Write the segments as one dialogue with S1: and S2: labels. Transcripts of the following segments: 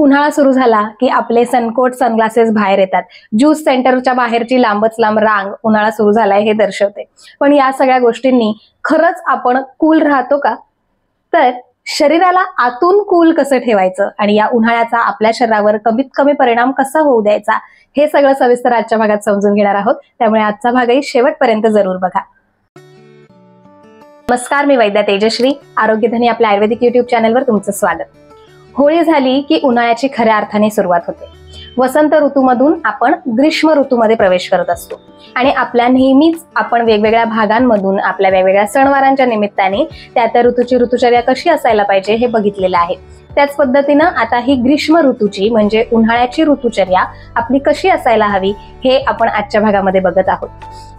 S1: उन्हाळा सुरू झाला की आपले सनकोट सनग्लासेस बाहेर येतात. ज्यूस सेंटरच्या बाहेरची लांबच लांब रांग उन्हाळा सुरू झालाय हे दर्शवते. पण या सगळ्या गोष्टींनी खरंच आपण कूल राहतो का? तर शरीराला आतून कूल कसं ठेवायचं आणि या उन्हाळ्याचा आपल्या शरीरावर कमीत कमी परिणाम कसा होऊ द्यायचा हे सगळं सविस्तर आजच्या भागात समजून घेणार आहोत. त्यामुळे आजचा भागही शेवटपर्यंत जरूर बघा. नमस्कार, मी वैद्य तेजश्री. आरोग्यधनी आपल्या आयुर्वेदिक युट्यूब चॅनलवर तुमचं स्वागत. होळी झाली की उन्हाळ्याची खऱ्या अर्थाने सुरुवात होते. वसंत ऋतूमधून आपण ग्रीष्म ऋतूमध्ये प्रवेश करत असतो आणि आपल्या नेहमीच आपण वेगवेगळ्या भागांमधून आपल्या वेगवेगळ्या सणवारांच्या निमित्ताने त्या ऋतूची ऋतुचर्या कशी असायला पाहिजे हे बघितलेलं आहे. त्याच पद्धतीनं आता ही ग्रीष्म ऋतूची म्हणजे उन्हाळ्याची ऋतुचर्या आपली कशी असायला हवी हे आपण आजच्या भागामध्ये बघत आहोत.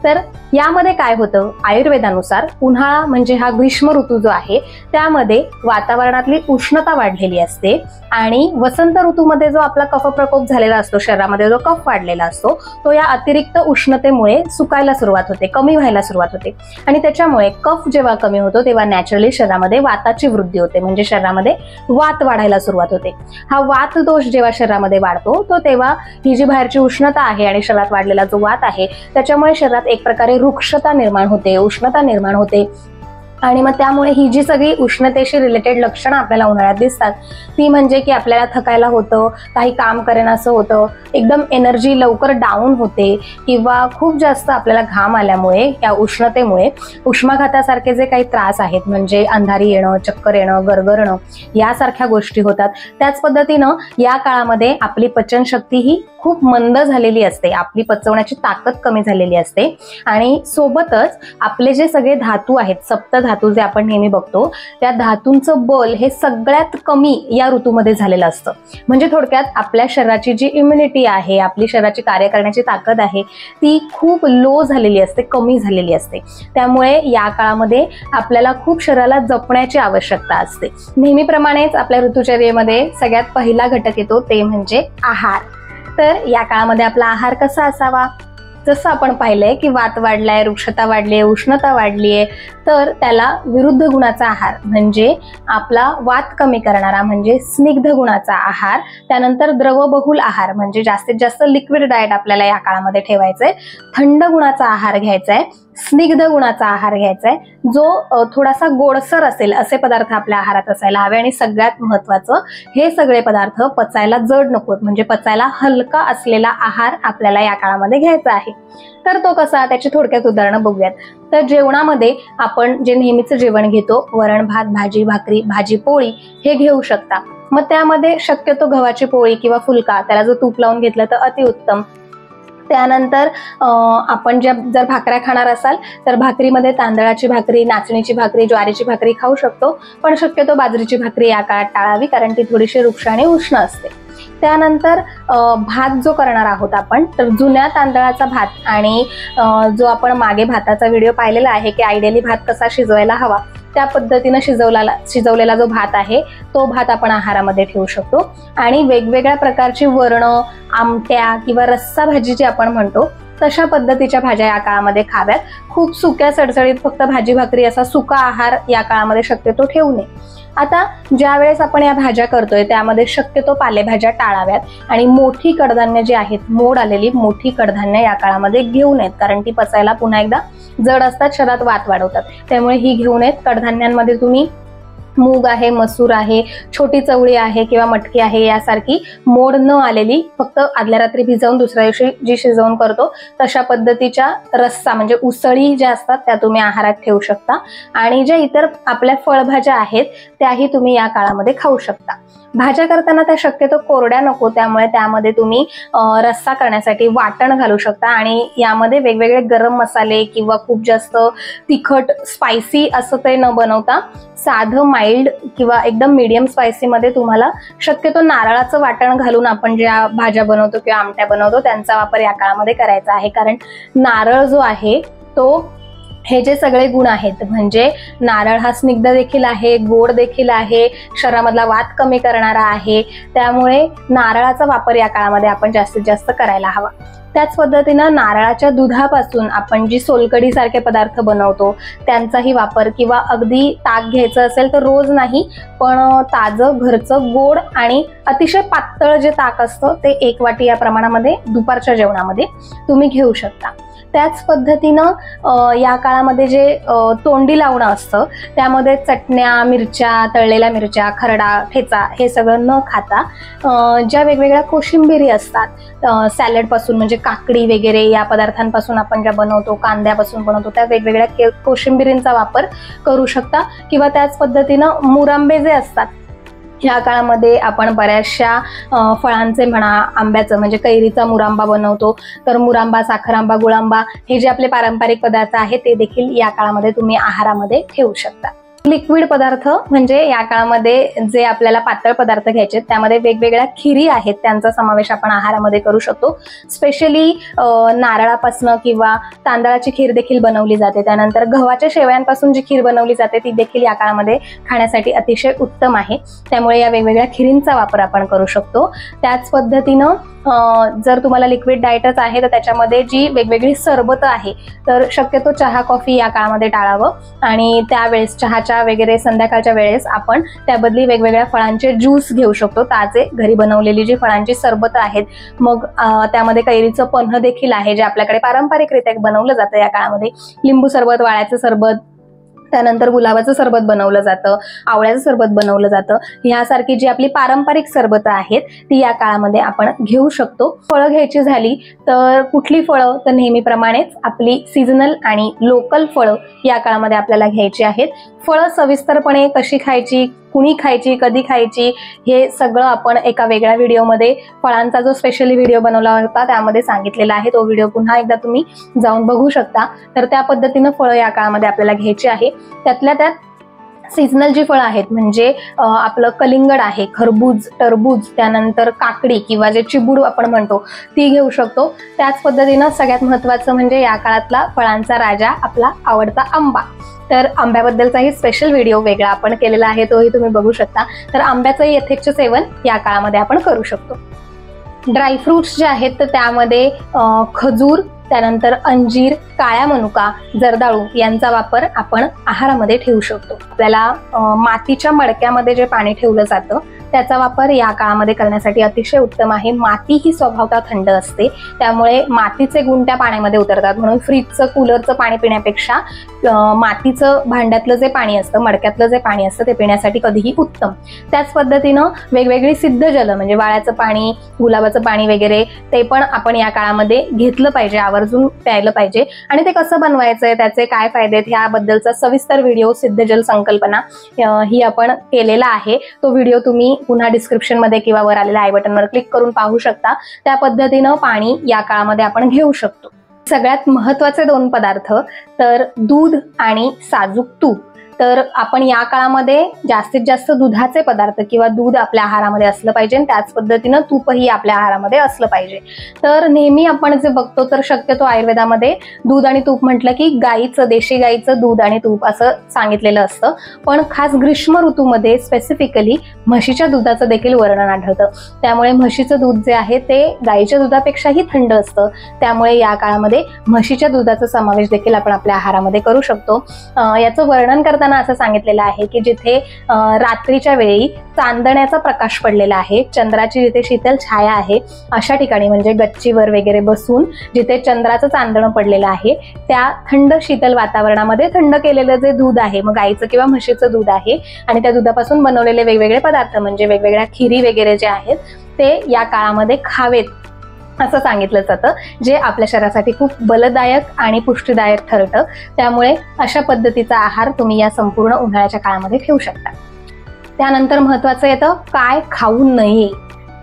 S1: तर यामध्ये काय होतं, आयुर्वेदानुसार उन्हाळा म्हणजे हा ग्रीष्म ऋतू जो आहे त्यामध्ये वातावरणातली उष्णता वाढलेली असते आणि वसंत ऋतूमध्ये जो आपला कफ प्रकोप झालेला असतो, शरीरामध्ये जो कफ वाढलेला असतो तो या अतिरिक्त उष्णतेमुळे सुकायला सुरुवात होते, कमी व्हायला सुरुवात होते आणि त्याच्यामुळे कफ जेव्हा कमी होतो तेव्हा नॅचरली शरीरामध्ये वाताची वृद्धी होते, म्हणजे शरीरामध्ये वात वाढायला सुरुवात होते. हा वात दोष जेव्हा शरीरामध्ये वाढतो तो तेव्हा ही जी बाहेरची उष्णता आहे आणि शरीरात वाढलेला जो वात आहे त्याच्यामुळे शरीरात एक प्रकारे रुक्षता निर्माण होते, उष्णता निर्माण होते आणि मग त्यामुळे ही जी सगळी उष्णतेशी रिलेटेड लक्षणं आपल्याला उन्हाळ्यात दिसतात ती म्हणजे की आपल्याला थकायला होतं, काही काम करेनासं होतं, एकदम एनर्जी लवकर डाऊन होते किंवा खूप जास्त आपल्याला घाम आल्यामुळे या उष्णतेमुळे उष्माघातासारखे जे काही त्रास आहेत म्हणजे अंधारी येणं, चक्कर येणं, गरगरणं यासारख्या गोष्टी होतात. त्याच पद्धतीनं या काळामध्ये आपली पचनशक्ती ही खूप मंद झालेली असते, आपली पचवण्याची ताकद कमी झालेली असते आणि सोबतच आपले जे सगळे धातू आहेत, सप्त धातू जे आपण नेहमी बघतो त्या धातूंचं बल हे सगळ्यात कमी या ऋतूमध्ये झालेलं असतं. म्हणजे थोडक्यात आपल्या शरीराची जी इम्युनिटी आहे, आपली शरीराची कार्य करण्याची ताकद आहे ती खूप लो झालेली असते, कमी झालेली असते. त्यामुळे या काळामध्ये आपल्याला खूप शरीराला जपण्याची आवश्यकता असते. नेहमीप्रमाणेच आपल्या ऋतुचर्येमध्ये सगळ्यात पहिला घटक येतो ते म्हणजे आहार. तर या काळामध्ये आपला आहार कसा असावा? जसं आपण पाहिलंय की वात वाढलाय, रुक्षता वाढली आहे, उष्णता वाढली आहे, तर त्याला विरुद्ध गुणाचा आहार म्हणजे आपला वात कमी करणारा म्हणजे स्निग्ध गुणाचा आहार, त्यानंतर द्रवबहुल आहार म्हणजे जास्तीत जास्त लिक्विड डाएट आपल्याला या काळामध्ये ठेवायचंय, थंड गुणाचा आहार घ्यायचा आहे, स्निग्ध गुणाचा आहार घ्यायचा आहे, जो थोडासा गोडसर असेल असे पदार्थ आपल्या आहारात असायला हवे आणि सगळ्यात महत्वाचं हे सगळे पदार्थ पचायला जड नकोत, म्हणजे पचायला हलका असलेला आहार आपल्याला या काळामध्ये घ्यायचा आहे. तर तो कसा, त्याची थोडक्यात उदाहरणं बघूयात. तर जेवणामध्ये आपण जे नेहमीचं जेवण घेतो वरण भात, भाजी भाकरी, भाजी पोळी हे घेऊ शकता. मग त्यामध्ये शक्यतो गव्हाची पोळी किंवा फुलका त्याला जर तूप लावून घेतलं तर अतिउत्तम. त्यानंतर आपण जर भाकऱ्या खाणार असाल तर भाकरीमध्ये तांदळाची भाकरी, नाचणीची भाकरी, ज्वारीची भाकरी खाऊ शकतो, पण शक्यतो बाजरीची भाकरी या काळात टाळावी कारण ती थोडीशी रुक्ष आणि उष्ण असते. त्यानंतर भात जो करणार आहोत आपण तर जुन्या तांदळाचा भात आणि जो आपण मागे भाताचा व्हिडिओ पाहिलेला आहे की आयडियली भात कसा शिजवायला हवा त्या पद्धतीनं शिजवलेला जो भात आहे तो भात आपण आहारामध्ये ठेवू शकतो. आणि वेगवेगळ्या प्रकारची वरणं, आमट्या किंवा रस्सा भाजी जी आपण म्हणतो तशा पद्धतीच्या भाज्या या काळामध्ये खाव्यात. खूप सुक्या सडसडीत फक्त भाजी भाकरी असा सुका आहार या काळामध्ये शक्यतो ठेवू नये. आता ज्या वेळेस आपण या भाज्या करतोय त्यामध्ये शक्यतो पालेभाज्या टाळाव्यात आणि मोठी कडधान्य जी आहेत, मोड आलेली मोठी कडधान्य या काळामध्ये घेऊ नयेत कारण ती पचायला पुन्हा एकदा जड असतात, शरीरात वात वाढवतात. त्यामुळे ही घेऊ नयेत. कडधान्यांमध्ये तुम्ही मूग आहे, मसूर आहे, छोटी चवळी आहे किंवा मटकी आहे यासारखी मोड न आलेली, फक्त आदल्या रात्री भिजवून दुसऱ्या दिवशी जी शिजवून करतो तशा पद्धतीच्या रस्सा म्हणजे उसळी ज्या असतात त्या तुम्ही आहारात ठेवू शकता. आणि ज्या इतर आपल्या फळभाज्या आहेत त्याही तुम्ही या काळामध्ये खाऊ शकता. भाज्या करताना त्या शक्यतो कोरड्या नको, त्यामुळे त्यामध्ये तुम्ही रस्सा करण्यासाठी वाटण घालू शकता आणि यामध्ये वेगवेगळे गरम मसाले किंवा खूप जास्त तिखट स्पायसी असं ते न बनवता साधं माइल्ड किंवा एकदम मीडियम स्पायसी मध्ये तुम्हाला शक्यतो नारळाचं वाटण घालून आपण ज्या भाज्या बनवतो किंवा आमट्या बनवतो त्यांचा वापर या काळामध्ये करायचा आहे. कारण नारळ जो आहे तो हे जे सगळे गुण आहेत, म्हणजे नारळ हा स्निग्ध देखील आहे, गोड देखील आहे, शरीरामधला वात कमी करणारा आहे, त्यामुळे नारळाचा वापर या काळामध्ये आपण जास्तीत जास्त करायला हवा. त्याच पद्धतीनं नारळाच्या दुधापासून आपण जी सोलकढी सारखे पदार्थ बनवतो त्यांचाही वापर, किंवा अगदी ताक घ्यायचं असेल तर रोज नाही, पण ताजं घरचं गोड आणि अतिशय पातळ जे ताक असतं ते 1 वाटी या प्रमाणामध्ये दुपारच्या जेवणामध्ये तुम्ही घेऊ शकता. त्याच पद्धतीनं या काळामध्ये जे तोंडी लावणं असतं त्यामध्ये चटण्या, मिरच्या, तळलेल्या मिरच्या, खरडा, ठेचा हे सगळं न खाता ज्या वेगवेगळ्या कोशिंबिरी असतात सॅलडपासून, म्हणजे काकडी वगैरे या पदार्थांपासून आपण ज्या बनवतो, कांद्यापासून बनवतो, त्या वेगवेगळ्या कोशिंबिरींचा वापर करू शकता. किंवा त्याच पद्धतीनं मुरांबे जे असतात या काळामध्ये आपण बऱ्याचशा फळांचे म्हणा, आंब्याचं म्हणजे कैरीचा मुरांबा बनवतो, तर मुरांबा, साखरांबा, गुळांबा हे जे आपले पारंपरिक पदार्थ आहेत ते देखील या काळामध्ये तुम्ही आहारामध्ये ठेवू शकता. लिक्विड पदार्थ म्हणजे या काळामध्ये जे आपल्याला पातळ पदार्थ घ्यायचे त्यामध्ये वेगवेगळ्या खिरी आहेत, त्यांचा समावेश आपण आहारामध्ये करू शकतो. स्पेशली नारळापासून किंवा तांदळाची खीर देखील बनवली जाते. त्यानंतर गव्हाच्या शेवयांपासून जी खीर बनवली जाते ती देखील या काळामध्ये खाण्यासाठी अतिशय उत्तम आहे. त्यामुळे या वेगवेगळ्या खिरींचा वापर आपण करू शकतो. त्याच पद्धतीनं जर तुम्हाला लिक्विड डाएटच आहे तर त्याच्यामध्ये जी वेगवेगळी सरबत आहे तर शक्यतो चहा, कॉफी या काळामध्ये टाळावं, आणि त्यावेळेस चहाच्या वगैरे संध्याकाळच्या वेळेस आपण त्याबदली वेगवेगळ्या फळांचे ज्यूस घेऊ शकतो. ताजे घरी बनवलेली जी फळांची सरबत आहेत, मग त्यामध्ये कैरीचं पन्ह देखील आहे जे आपल्याकडे पारंपरिकरित्या बनवलं जातं या काळामध्ये. लिंबू सरबत, वाळ्याचं सरबत, त्यानंतर गुलाबाचं सरबत बनवलं जातं, आवळ्याचं सरबत बनवलं जातं. ह्यासारखी जी आपली पारंपरिक सरबत आहेत ती या काळामध्ये आपण घेऊ शकतो. फळं घ्यायची झाली तर कुठली फळं, तर नेहमीप्रमाणेच आपली सीझनल आणि लोकल फळं या काळामध्ये आपल्याला घ्यायची आहेत. फळं सविस्तरपणे कशी खायची, कुणी खायची, कधी खायची, हे सगळं आपण एका वेगळ्या व्हिडिओमध्ये, फळांचा जो स्पेशली व्हिडिओ बनवला होता त्यामध्ये सांगितलेला आहे. तो व्हिडिओ पुन्हा एकदा तुम्ही जाऊन बघू शकता. तर त्या पद्धतीनं फळं या काळामध्ये आपल्याला घ्यायची आहे. त्यातल्या त्यात सीझनल जी फळं आहेत म्हणजे आपलं कलिंगड आहे, खरबूज, टरबूज, त्यानंतर काकडी किंवा जे चिबूड आपण म्हणतो ती घेऊ शकतो. त्याच पद्धतीनं सगळ्यात महत्त्वाचं म्हणजे या काळातला फळांचा राजा आपला आवडता आंबा. तर आंब्याबद्दलचाही स्पेशल व्हिडिओ वेगळा आपण केलेला आहे, तोही तुम्ही बघू शकता. तर आंब्याचंही यथेच्छ सेवन या काळामध्ये आपण करू शकतो. ड्रायफ्रुट्स जे आहेत तर त्यामध्ये खजूर, त्यानंतर अंजीर, काळ्या मनुका, जर्दाळू यांचा वापर आपण आहारामध्ये ठेवू शकतो. आपल्याला मातीच्या मडक्यामध्ये जे पाणी ठेवलं जातं त्याचा वापर या काळामध्ये करण्यासाठी अतिशय उत्तम आहे. माती ही स्वभावतः थंड असते, त्यामुळे मातीचे गुण त्या पाण्यामध्ये उतरतात. म्हणून फ्रीजचं, कूलरचं पाणी पिण्यापेक्षा मातीचं भांड्यातलं जे पाणी असतं, मडक्यातलं जे पाणी असतं ते पिण्यासाठी कधीही उत्तम. त्याच पद्धतीनं वेगवेगळी सिद्ध जलं म्हणजे वाळ्याचं पाणी, गुलाबाचं पाणी वगैरे ते पण आपण या काळामध्ये घेतलं पाहिजे, आवर्जून प्यायलं पाहिजे. आणि ते कसं बनवायचंय, त्याचे काय फायदे आहेत ह्याबद्दलचा सविस्तर व्हिडिओ सिद्ध जल संकल्पना ही आपण केलेला आहे. तो व्हिडिओ तुम्ही पुन्हा डिस्क्रिप्शन मध्ये किंवा वर आलेल्या आय बटनवर क्लिक करून पाहू शकता. त्या पद्धतीनं पाणी या काळामध्ये आपण घेऊ शकतो. सगळ्यात महत्त्वाचे 2 पदार्थ तर दूध आणि साजूक तूप. तर आपण या काळामध्ये जास्तीत जास्त दुधाचे पदार्थ किंवा दूध आपल्या आहारामध्ये असलं पाहिजे, त्याच पद्धतीनं तूपही आपल्या आहारामध्ये असलं पाहिजे. तर नेहमी आपण जे बघतो तर शक्यतो आयुर्वेदामध्ये दूध आणि तूप म्हटलं की गाईचं, देशी गाईचं दूध आणि तूप असं सांगितलेलं असतं, पण खास ग्रीष्म ऋतूमध्ये स्पेसिफिकली म्हशीच्या दुधाचं देखील वर्णन आढळतं. त्यामुळे म्हशीचं दूध जे आहे ते गाईच्या दुधापेक्षाही थंड असतं, त्यामुळे या काळामध्ये म्हशीच्या दुधाचा समावेश देखील आपण आपल्या आहारामध्ये करू शकतो. याचं वर्णन करताना असं सांगितलेलं आहे की जिथे रात्रीच्या वेळी चांदण्याचा प्रकाश पडलेला आहे, चंद्राची जिथे शीतल छाया आहे अशा ठिकाणी म्हणजे गच्चीवर वगैरे बसून जिथे चंद्राचं चांदणं पडलेलं आहे त्या थंड शीतल वातावरणामध्ये थंड केलेलं जे दूध आहे, मग गाईचं किंवा म्हशीचं दूध आहे, आणि त्या दुधापासून बनवलेले वेगवेगळे पदार्थ म्हणजे वेगवेगळ्या खिरी वगैरे जे आहेत ते या काळामध्ये खावेत असं सांगितलं जातं, जे आपल्या शरीरासाठी खूप बलदायक आणि पुष्टीदायक ठरतं. त्यामुळे अशा पद्धतीचा आहार तुम्ही या संपूर्ण उन्हाळ्याच्या काळामध्ये ठेवू शकता. त्यानंतर महत्त्वाचं येतं काय खाऊ नये.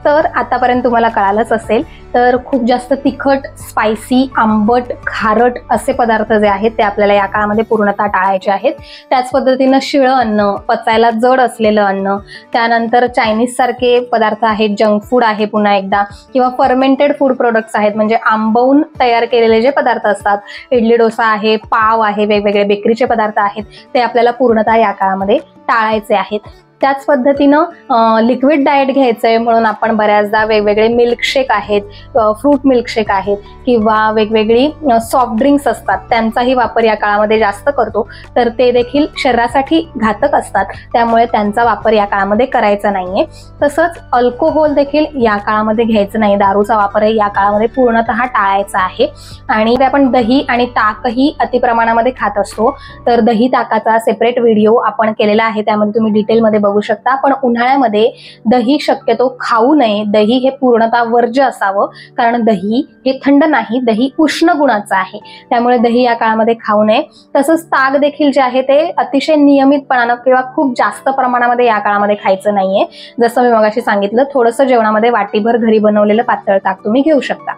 S1: तर आतापर्यंत तुम्हाला कळालंच असेल, तर खूप जास्त तिखट, स्पायसी, आंबट, खारट असे पदार्थ जे आहेत ते आपल्याला या काळामध्ये पूर्णतः टाळायचे आहेत. त्याच पद्धतीनं शिळं अन्न, पचायला जड असलेलं अन्न, त्यानंतर चायनीज सारखे पदार्थ आहेत, जंक फूड आहे पुन्हा एकदा, किंवा फर्मेंटेड फूड प्रोडक्ट्स आहेत, म्हणजे आंबवून तयार केलेले जे पदार्थ असतात, इडली डोसा आहे, पाव आहे, वेगवेगळे बेकरीचे पदार्थ आहेत, ते आपल्याला पूर्णतः या काळामध्ये टाळायचे आहेत. त्याच पद्धतीनं लिक्विड डाएट घ्यायचंय म्हणून आपण बऱ्याचदा वेगवेगळे मिल्कशेक आहेत, फ्रूट मिल्कशेक आहेत, किंवा वेगवेगळी सॉफ्ट ड्रिंक्स असतात, त्यांचाही वापर या काळामध्ये जास्त करतो. तर ते देखील शरीरासाठी घातक असतात, त्यामुळे त्यांचा वापर या काळामध्ये करायचा नाहीये. तसंच अल्कोहोल देखील या काळामध्ये घ्यायचं नाही, दारूचा वापरही या काळामध्ये पूर्णतः टाळायचा आहे. आणि आपण दही आणि ताकही अतिप्रमाणामध्ये खात असतो, तर दही ताकाचा सेपरेट व्हिडिओ आपण केलेला आहे, त्यामध्ये तुम्ही डिटेलमध्ये बघू शकता. पण उन्हाळ्यामध्ये दही शक्यतो खाऊ नये, दही हे पूर्णतः वर्ज्य असावं, कारण दही हे थंड नाही, दही उष्ण गुणाचं आहे, त्यामुळे दही या काळामध्ये खाऊ नये. तसंच ताक देखील जे आहे ते अतिशय नियमितपणानं किंवा खूप जास्त प्रमाणामध्ये या काळामध्ये खायचं नाहीये. जसं मी मगाशी सांगितलं, थोडंसं जेवणामध्ये वाटीभर घरी बनवलेलं पातळ ताक तुम्ही घेऊ शकता.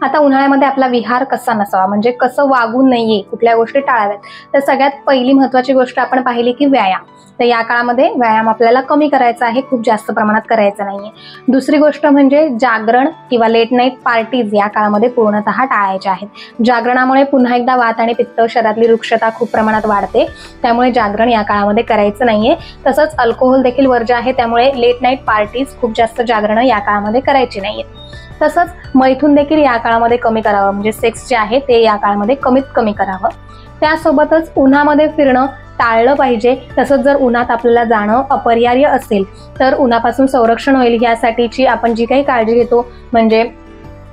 S1: आता उन्हाळ्यामध्ये आपला विहार कसा नसावा, म्हणजे कसं वागू नये, कुठल्या गोष्टी टाळाव्यात, तर सगळ्यात पहिली महत्वाची गोष्ट आपण पाहिली की व्यायाम. तर या काळामध्ये व्यायाम आपल्याला कमी करायचा आहे, खूप जास्त प्रमाणात करायचा नाहीये. दुसरी गोष्ट म्हणजे जागरण किंवा लेट नाईट पार्टीज या काळामध्ये पूर्णतः टाळायच्या आहेत. जागरणामुळे पुन्हा एकदा वात आणि पित्त, शरीरातली रुक्षता खूप प्रमाणात वाढते, त्यामुळे जागरण या काळामध्ये करायचं नाहीये. तसंच अल्कोहोल देखील वर्ज्य आहे, त्यामुळे लेट नाईट पार्टीज, खूप जास्त जागरण या काळामध्ये करायची नाहीये. तसंच मैथून देखील या काळामध्ये कमी करावं, म्हणजे सेक्स जे आहे ते या काळामध्ये कमीत कमी करावं. त्यासोबतच उन्हामध्ये फिरणं टाळलं पाहिजे. तसंच जर उन्हात आपल्याला जाणं अपरिहार्य असेल तर उन्हापासून संरक्षण होईल यासाठीची आपण जी काही काळजी घेतो, म्हणजे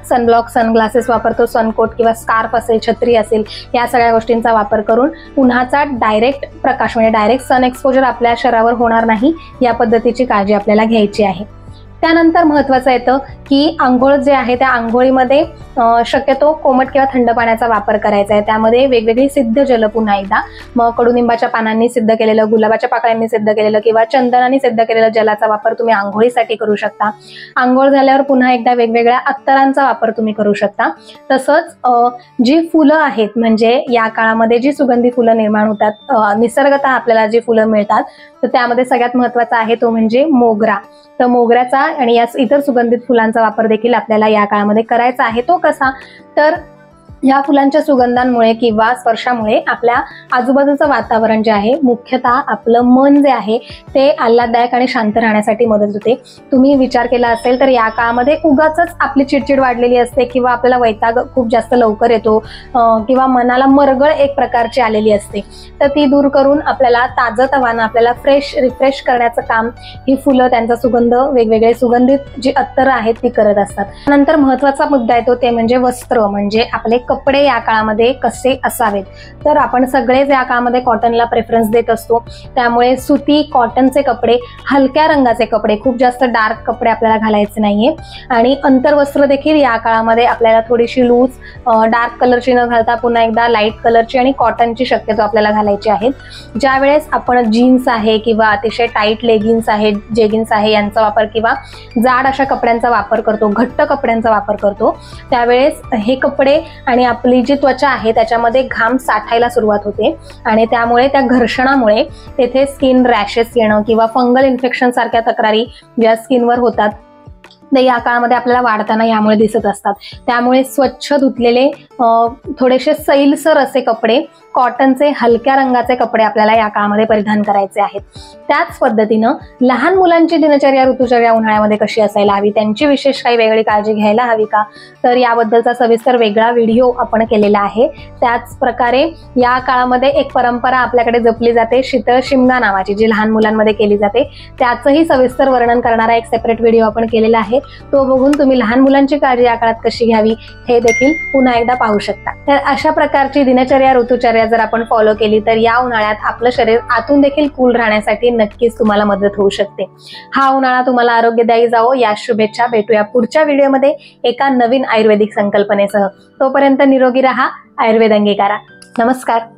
S1: सनब्लॉक, सनग्लासेस वापरतो, सनकोट किंवा स्कार्फ असेल, छत्री असेल, या सगळ्या गोष्टींचा वापर करून उन्हाचा डायरेक्ट प्रकाश म्हणजे डायरेक्ट सन एक्सपोजर आपल्या शरीरावर होणार नाही, या पद्धतीची काळजी आपल्याला घ्यायची आहे. त्यानंतर महत्वाचं येतं की आंघोळ जे आहे त्या आंघोळीमध्ये शक्यतो कोमट किंवा थंड पाण्याचा वापर करायचा आहे. त्यामध्ये वेगवेगळी सिद्ध जल, पुन्हा एकदा मग कडुनिंबाच्या पानांनी सिद्ध केलेलं, गुलाबाच्या पाकळ्यांनी सिद्ध केलेलं किंवा चंदनाने सिद्ध केलेलं जलाचा वापर तुम्ही आंघोळीसाठी करू शकता. आंघोळ झाल्यावर पुन्हा एकदा वेगवेगळ्या अत्तरांचा वापर तुम्ही करू शकता. तसंच जी फुलं आहेत, म्हणजे या काळामध्ये जी सुगंधी फुलं निर्माण होतात, निसर्गतः आपल्याला जी फुलं मिळतात, तर त्यामध्ये सगळ्यात महत्वाचा आहे तो म्हणजे मोगरा. तर मोगऱ्याचा आणि या इतर सुगंधित फुलांचा वापर देखील आपल्याला या काळामध्ये करायचा आहे. तो कसा, तर या फुलांच्या सुगंधांमुळे किंवा स्पर्शामुळे आपल्या आजूबाजूचं वातावरण जे आहे, मुख्यतः आपलं मन जे आहे ते आल्हाददायक आणि शांत राहण्यासाठी मदत होते. तुम्ही विचार केला असेल तर या काळामध्ये उगाचच आपली चिडचिड वाढलेली असते किंवा आपल्याला वैताग खूप जास्त लवकर येतो किंवा मनाला मरगळ एक प्रकारची आलेली असते, तर ती दूर करून आपल्याला ताजंतवानं, आपल्याला रिफ्रेश करण्याचं काम ही फुलं, त्यांचा सुगंध, वेगवेगळे सुगंधित जी अत्तरं आहेत ती करत असतात. नंतर महत्वाचा मुद्दा येतो ते म्हणजे वस्त्र, म्हणजे आपले कपडे या काळामध्ये कसे असावेत. तर आपण सगळेच या काळामध्ये कॉटनला प्रेफरन्स देत असतो, त्यामुळे सुती कॉटनचे कपडे, हलक्या रंगाचे कपडे, खूप जास्त डार्क कपडे आपल्याला घालायचे नाहीये. आणि अंतर्वस्त्र देखील या काळामध्ये आपल्याला थोडीशी लूज, डार्क कलरची न घालता पुन्हा एकदा लाईट कलरची आणि कॉटनची शक्यतो आपल्याला घालायची आहेत. ज्या वेळेस आपण जीन्स आहे किंवा अतिशय टाईट लेगिन्स आहे, जेगिन्स आहे यांचा वापर किंवा जाड अशा कपड्यांचा वापर करतो, घट्ट कपड्यांचा वापर करतो, त्यावेळेस हे कपडे आणि आपली जी त्वचा आहे त्याच्यामध्ये घाम साठायला सुरुवात होते आणि त्यामुळे त्या घर्षणामुळे तेथे स्किन रॅशेस येणं किंवा फंगल इन्फेक्शन सारख्या तक्रारी ज्या स्किनवर होतात ते या काळामध्ये आपल्याला वाढताना यामुळे दिसत असतात. त्यामुळे स्वच्छ धुतलेले थोडेसे सैलसर असे कपडे, कॉटनचे हलक्या रंगाचे कपडे आपल्याला या काळामध्ये परिधान करायचे आहेत. त्याच पद्धतीनं लहान मुलांची दिनचर्या, ऋतुचर्या उन्हाळ्यामध्ये कशी असायला हवी, त्यांची विशेष काही वेगळी काळजी घ्यायला हवी का, तर याबद्दलचा सविस्तर वेगळा व्हिडिओ आपण केलेला आहे. त्याच प्रकारे या काळामध्ये एक परंपरा आपल्याकडे जपली जाते, शीतळ शिमगा नावाची, जी लहान मुलांमध्ये केली जाते, त्याचंही सविस्तर वर्णन करणारा एक सेपरेट व्हिडिओ आपण केलेला आहे. तो बघून तुम्ही लहान मुलांची काळजी या काळात कशी घ्यावी हे देखील पुन्हा एकदा पाहू शकता. तर अशा प्रकारची दिनचर्या, ऋतुचर्या जर आपण फॉलो केली तर या उन्हाळ्यात आपलं शरीर आतून देखील कूल राहण्यासाठी नक्कीच तुम्हाला मदत होऊ शकते. हा उन्हाळा तुम्हाला आरोग्यदायी जावो या शुभेच्छा. भेटूया पुढच्या व्हिडिओमध्ये एका नवीन आयुर्वेदिक संकल्पनेसह. तोपर्यंत निरोगी राहा, आयुर्वेद अंगीकारा. नमस्कार.